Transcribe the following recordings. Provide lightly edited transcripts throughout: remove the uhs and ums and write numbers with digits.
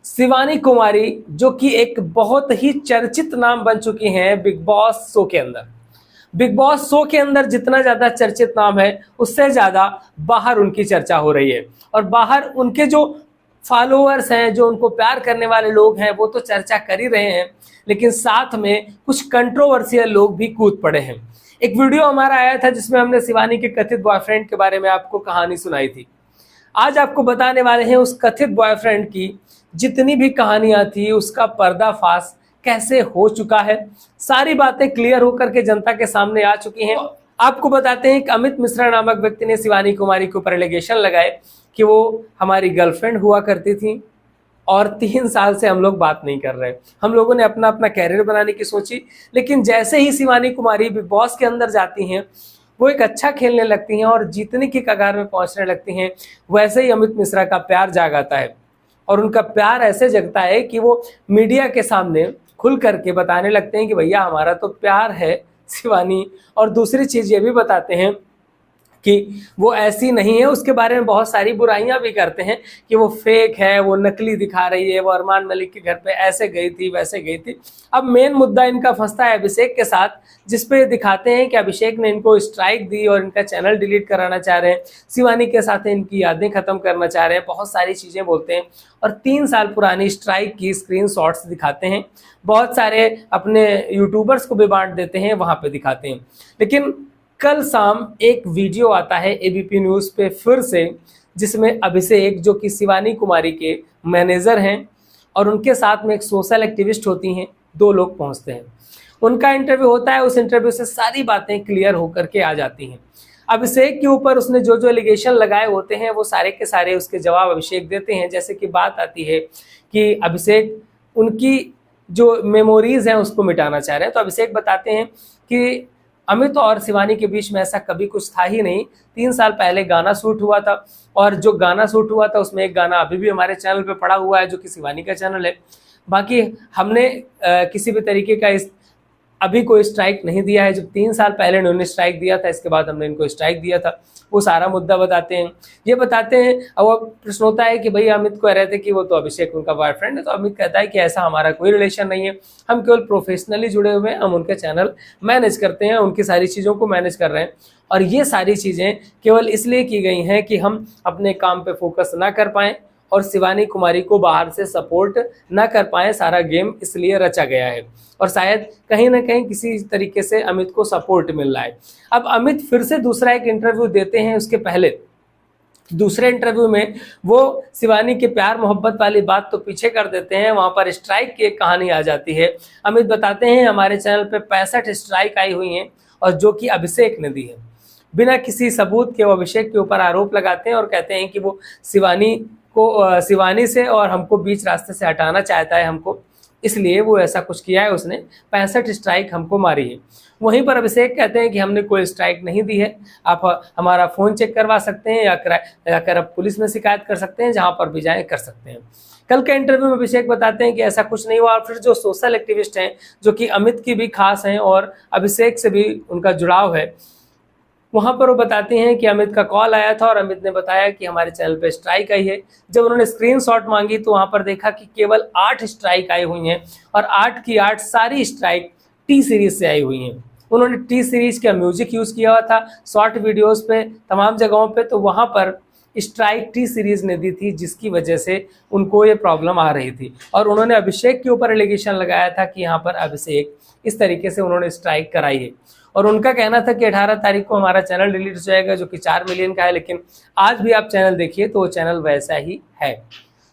शिवानी कुमारी जो कि एक बहुत ही चर्चित नाम बन चुकी हैं बिग बॉस शो के अंदर। बिग बॉस शो के अंदर जितना ज्यादा चर्चित नाम है उससे ज्यादा बाहर उनकी चर्चा हो रही है और बाहर उनके जो फॉलोअर्स हैं, जो उनको प्यार करने वाले लोग हैं, वो तो चर्चा कर ही रहे हैं, लेकिन साथ में कुछ कंट्रोवर्शियल लोग भी कूद पड़े हैं। एक वीडियो हमारा आया था जिसमें हमने शिवानी के कथित बॉयफ्रेंड के बारे में आपको कहानी सुनाई थी। आज आपको बताने वाले हैं उस कथित बॉयफ्रेंड की जितनी भी कहानियां थी उसका पर्दाफाश कैसे हो चुका है। सारी बातें क्लियर होकर के जनता के सामने आ चुकी हैं। आपको बताते हैं कि अमित मिश्रा नामक व्यक्ति ने शिवानी कुमारी के ऊपर एलिगेशन लगाए कि वो हमारी गर्लफ्रेंड हुआ करती थी और 3 साल से हम लोग बात नहीं कर रहे। हम लोगों ने अपना अपना कैरियर बनाने की सोची, लेकिन जैसे ही शिवानी कुमारी बिग बॉस के अंदर जाती हैं वो एक अच्छा खेलने लगती हैं और जीतने की कगार में पहुंचने लगती हैं। वैसे ही अमित मिश्रा का प्यार जाग आता है और उनका प्यार ऐसे जगता है कि वो मीडिया के सामने खुल करके बताने लगते हैं कि भैया हमारा तो प्यार है शिवानी। और दूसरी चीज़ ये भी बताते हैं कि वो ऐसी नहीं है, उसके बारे में बहुत सारी बुराइयां भी करते हैं कि वो फेक है, वो नकली दिखा रही है, वो अरमान मलिक के घर पे ऐसे गई थी वैसे गई थी। अब मेन मुद्दा इनका फंसता है अभिषेक के साथ, जिसपे दिखाते हैं कि अभिषेक ने इनको स्ट्राइक दी और इनका चैनल डिलीट कराना चाह रहे हैं, शिवानी के साथ इनकी यादें खत्म करना चाह रहे हैं, बहुत सारी चीज़ें बोलते हैं और 3 साल पुरानी स्ट्राइक की स्क्रीनशॉट्स दिखाते हैं। बहुत सारे अपने यूट्यूबर्स को भी बांट देते हैं, वहाँ पे दिखाते हैं। लेकिन कल शाम एक वीडियो आता है एबीपी न्यूज़ पे फिर से, जिसमें अभिषेक जो कि शिवानी कुमारी के मैनेजर हैं और उनके साथ में एक सोशल एक्टिविस्ट होती हैं, 2 लोग पहुंचते हैं। उनका इंटरव्यू होता है, उस इंटरव्यू से सारी बातें क्लियर होकर के आ जाती हैं। अभिषेक के ऊपर उसने जो जो एलिगेशन लगाए होते हैं वो सारे के सारे उसके जवाब अभिषेक देते हैं। जैसे कि बात आती है कि अभिषेक उनकी जो मेमोरीज हैं उसको मिटाना चाह रहे हैं, तो अभिषेक बताते हैं कि अमित और शिवानी के बीच में ऐसा कभी कुछ था ही नहीं। 3 साल पहले गाना शूट हुआ था और जो गाना शूट हुआ था उसमें एक गाना अभी भी हमारे चैनल पे पड़ा हुआ है जो कि शिवानी का चैनल है। बाकी हमने किसी भी तरीके का अभी कोई स्ट्राइक नहीं दिया है। जब 3 साल पहले उन्होंने स्ट्राइक दिया था, इसके बाद हमने इनको स्ट्राइक दिया था, वो सारा मुद्दा बताते हैं। ये बताते हैं। अब वो प्रश्न होता है कि भाई अमित कह रहे थे कि वो तो अभिषेक उनका बॉयफ्रेंड है, तो अमित कहता है कि ऐसा हमारा कोई रिलेशन नहीं है, हम केवल प्रोफेशनली जुड़े हुए हैं, हम उनके चैनल मैनेज करते हैं, उनकी सारी चीज़ों को मैनेज कर रहे हैं और ये सारी चीज़ें केवल इसलिए की गई हैं कि हम अपने काम पे फोकस ना कर पाएँ और शिवानी कुमारी को बाहर से सपोर्ट ना कर पाए। सारा गेम इसलिए रचा गया है और शायद कहीं ना कहीं किसी तरीके से अमित को सपोर्ट मिल रहा है। अब अमित फिर से दूसरा एक इंटरव्यू देते हैं। उसके पहले दूसरे इंटरव्यू में वो शिवानी के प्यार मोहब्बत वाली बात तो पीछे कर देते हैं, वहां पर स्ट्राइक की एक कहानी आ जाती है। अमित बताते हैं हमारे चैनल पे 65 स्ट्राइक आई हुई हैं और जो कि अभिषेक ने दी है। बिना किसी सबूत के वो अभिषेक के ऊपर आरोप लगाते हैं और कहते हैं कि वो शिवानी से और हमको बीच रास्ते से हटाना चाहता है हमको, इसलिए वो ऐसा कुछ किया है, उसने 65 स्ट्राइक हमको मारी है। वहीं पर अभिषेक कहते हैं कि हमने कोई स्ट्राइक नहीं दी है, आप हमारा फ़ोन चेक करवा सकते हैं या कर आप पुलिस में शिकायत कर सकते हैं, जहां पर भी जाएँ कर सकते हैं। कल के इंटरव्यू में अभिषेक बताते हैं कि ऐसा कुछ नहीं हुआ। और फिर जो सोशल एक्टिविस्ट हैं जो कि अमित की भी खास हैं और अभिषेक से भी उनका जुड़ाव है, वहाँ पर वो बताते हैं कि अमित का कॉल आया था और अमित ने बताया कि हमारे चैनल पे स्ट्राइक आई है। जब उन्होंने स्क्रीनशॉट मांगी तो वहाँ पर देखा कि केवल 8 स्ट्राइक आई हुई हैं और 8 की 8 सारी स्ट्राइक टी सीरीज से आई हुई हैं। उन्होंने टी सीरीज का म्यूजिक यूज़ किया हुआ था शॉर्ट वीडियोज़ पे, तमाम जगहों पे, तो वहाँ पर स्ट्राइक टी सीरीज ने दी थी, जिसकी वजह से उनको ये प्रॉब्लम आ रही थी। और उन्होंने अभिषेक के ऊपर एलिगेशन लगाया था कि यहाँ पर अभिषेक इस तरीके से उन्होंने स्ट्राइक कराई है और उनका कहना था कि 18 तारीख को हमारा चैनल डिलीट हो जाएगा जो कि 4 मिलियन का है, लेकिन आज भी आप चैनल देखिए तो वो चैनल वैसा ही है।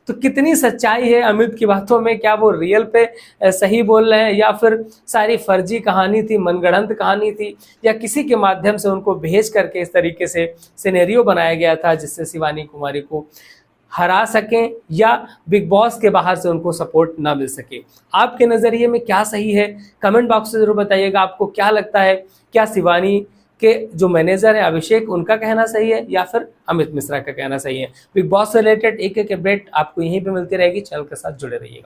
तो कितनी सच्चाई है अमित की बातों में? क्या वो रियल पे सही बोल रहे हैं या फिर सारी फर्जी कहानी थी, मनगढ़ंत कहानी थी, या किसी के माध्यम से उनको भेज करके इस तरीके से सिनेरियो बनाया गया था जिससे शिवानी कुमारी को हरा सकें या बिग बॉस के बाहर से उनको सपोर्ट ना मिल सके? आपके नज़रिए में क्या सही है? कमेंट बॉक्स में ज़रूर बताइएगा। आपको क्या लगता है, क्या शिवानी के जो मैनेजर है अभिषेक, उनका कहना सही है या फिर अमित मिश्रा का कहना सही है? बिग बॉस से रिलेटेड एक एक अपडेट आपको यहीं पे मिलती रहेगी। चैनल के साथ जुड़े रहिएगा।